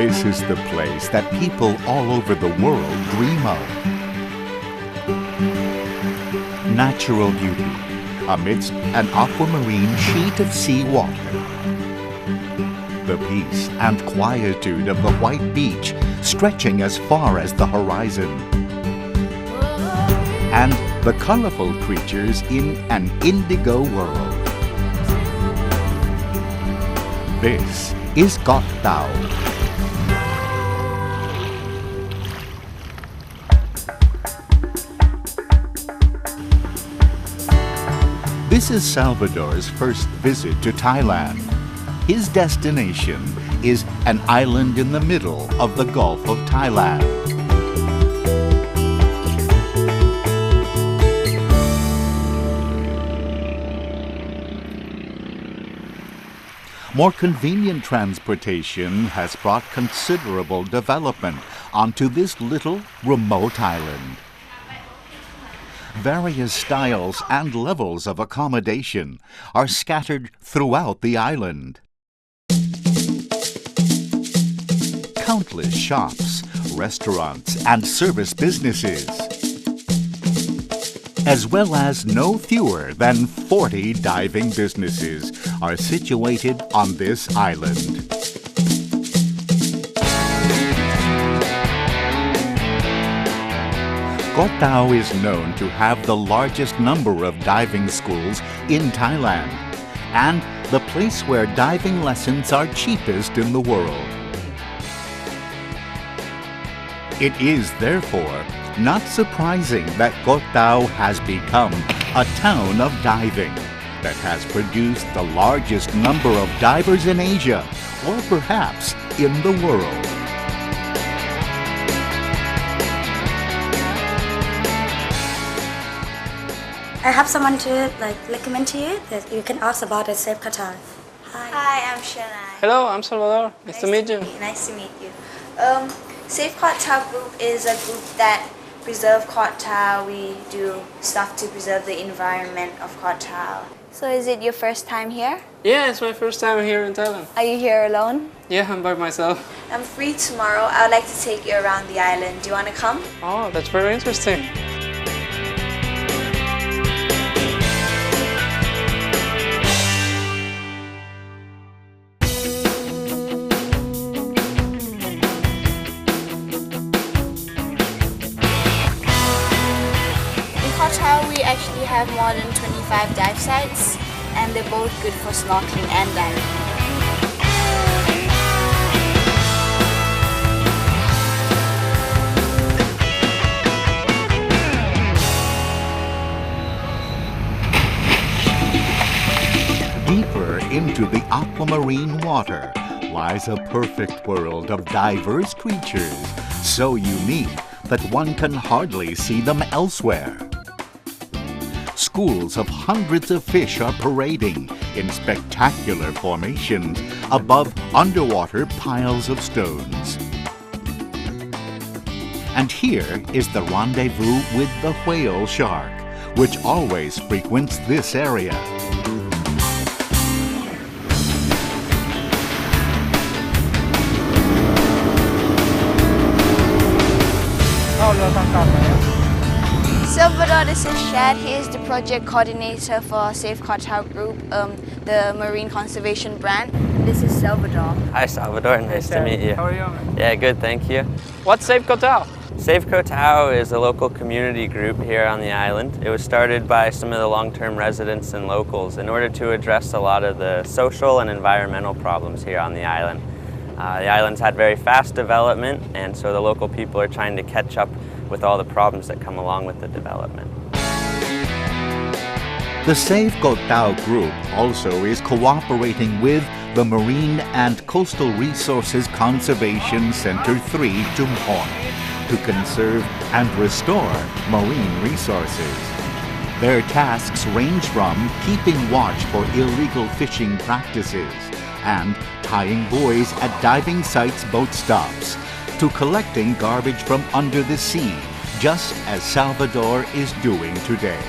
This is the place that people all over the world dream of. Natural beauty amidst an aquamarine sheet of sea water. The peace and quietude of the white beach stretching as far as the horizon. And the colorful creatures in an indigo world. This is Koh Tao. This is Salvador's first visit to Thailand. His destination is an island in the middle of the Gulf of Thailand. More convenient transportation has brought considerable development onto this little remote island. Various styles and levels of accommodation are scattered throughout the island. Countless shops, restaurants, and service businesses, as well as no fewer than 40 diving businesses, are situated on this island. Koh Tao is known to have the largest number of diving schools in Thailand and the place where diving lessons are cheapest in the world. It is therefore not surprising that Koh Tao has become a town of diving that has produced the largest number of divers in Asia, or perhaps in the world. I have someone to recommend to you that you can ask about the Save Koh Tao. Hi, I'm Shanai. Hello, I'm Salvador. Nice to meet you. Nice to meet you. Save Koh Tao group is a group that preserve Koh Tao. We do stuff to preserve the environment of Koh Tao. So is it your first time here? Yeah, it's my first time here in Thailand. Are you here alone? Yeah, I'm by myself. I'm free tomorrow. I would like to take you around the island. Do you want to come? Oh, that's very interesting. Koh Tao, we actually have more than 25 dive sites, and they're both good for snorkeling and diving. Deeper into the aquamarine water lies a perfect world of diverse creatures, so unique that one can hardly see them elsewhere. Schools of hundreds of fish are parading in spectacular formations above underwater piles of stones. And here is the rendezvous with the whale shark, which always frequents this area. Salvador, this is Shad. He is the project coordinator for Save Koh Tao Group, the marine conservation brand. This is Salvador. Hi Salvador, nice to meet you. How are you? Yeah, good, thank you. What's Save Koh Tao? Save Koh Tao is a local community group here on the island. It was started by some of the long-term residents and locals in order to address a lot of the social and environmental problems here on the island. The island's had very fast development, and so the local people are trying to catch up with all the problems that come along with the development. The Save Koh Tao group also is cooperating with the Marine and Coastal Resources Conservation Center 3 Jumphon to conserve and restore marine resources. Their tasks range from keeping watch for illegal fishing practices and tying buoys at diving sites' boat stops, to collecting garbage from under the sea, just as Salvador is doing today.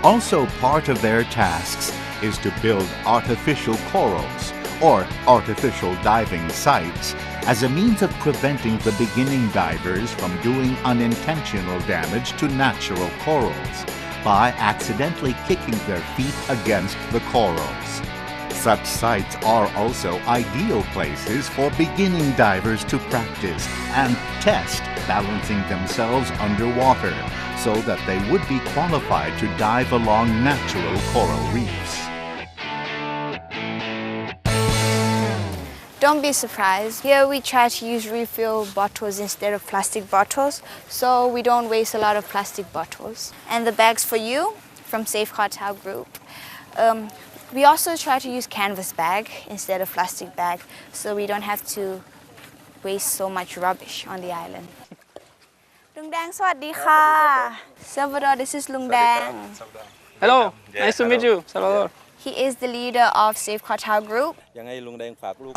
Also part of their tasks is to build artificial corals, or artificial diving sites as a means of preventing the beginning divers from doing unintentional damage to natural corals by accidentally kicking their feet against the corals. Such sites are also ideal places for beginning divers to practice and test balancing themselves underwater so that they would be qualified to dive along natural coral reefs. Don't be surprised. Here we try to use refill bottles instead of plastic bottles, so we don't waste a lot of plastic bottles. And the bags for you from Save Koh Tao Group. We also try to use canvas bag instead of plastic bag, so we don't have to waste so much rubbish on the island. Lung Dang, สวัสดีค่ะ Salvador, this is Lung Dang. Hello, nice to meet you, Salvador. He is the leader of Save Koh Tao Group.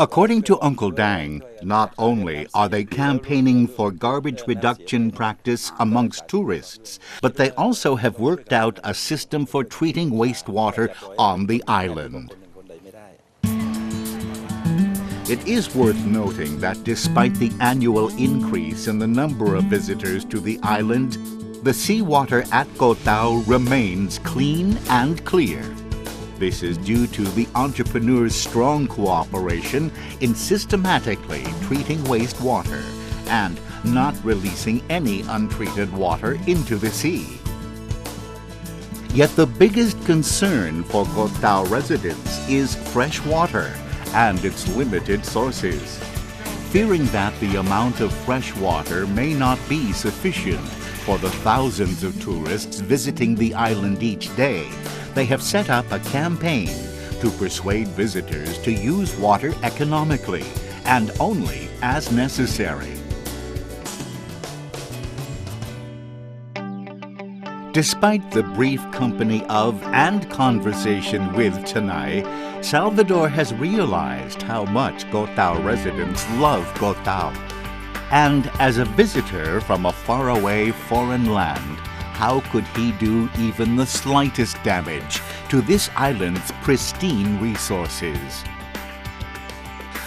According to Uncle Dang, not only are they campaigning for garbage reduction practice amongst tourists, but they also have worked out a system for treating wastewater on the island. It is worth noting that despite the annual increase in the number of visitors to the island, the seawater at Koh Tao remains clean and clear. This is due to the entrepreneurs' strong cooperation in systematically treating wastewater and not releasing any untreated water into the sea. Yet the biggest concern for Koh Tao residents is fresh water and its limited sources. Fearing that the amount of fresh water may not be sufficient for the thousands of tourists visiting the island each day, they have set up a campaign to persuade visitors to use water economically and only as necessary. Despite the brief company of and conversation with Tanay, Salvador has realized how much Koh Tao residents love Koh Tao. And as a visitor from a faraway foreign land, how could he do even the slightest damage to this island's pristine resources?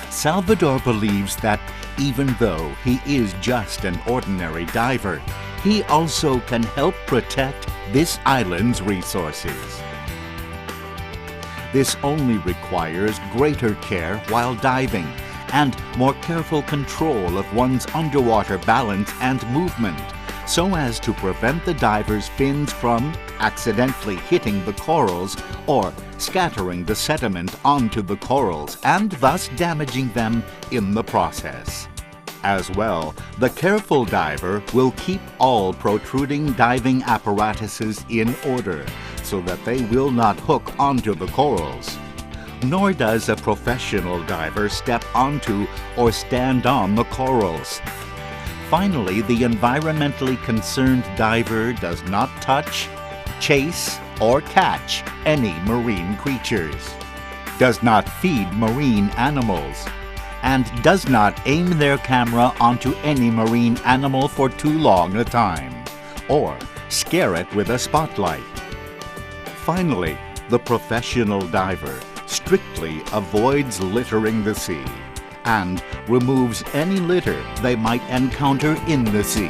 Salvador believes that even though he is just an ordinary diver, he also can help protect this island's resources. This only requires greater care while diving and more careful control of one's underwater balance and movement, so as to prevent the diver's fins from accidentally hitting the corals or scattering the sediment onto the corals and thus damaging them in the process. As well, the careful diver will keep all protruding diving apparatuses in order so that they will not hook onto the corals. Nor does a professional diver step onto or stand on the corals. Finally, the environmentally concerned diver does not touch, chase, or catch any marine creatures, does not feed marine animals, and does not aim their camera onto any marine animal for too long a time, or scare it with a spotlight. Finally, the professional diver strictly avoids littering the sea and removes any litter they might encounter in the sea.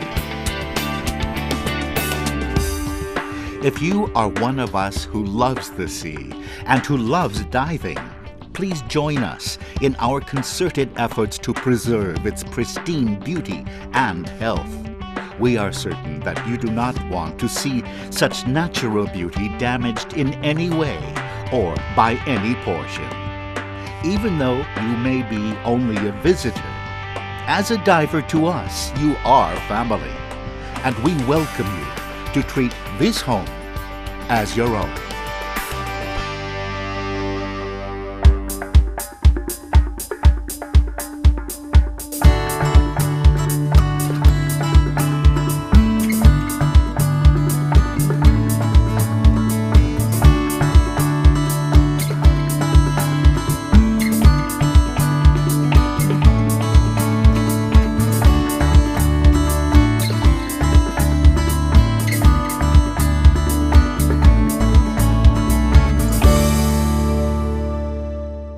If you are one of us who loves the sea and who loves diving, please join us in our concerted efforts to preserve its pristine beauty and health. We are certain that you do not want to see such natural beauty damaged in any way or by any portion. Even though you may be only a visitor, as a diver to us, you are family, and we welcome you to treat this home as your own.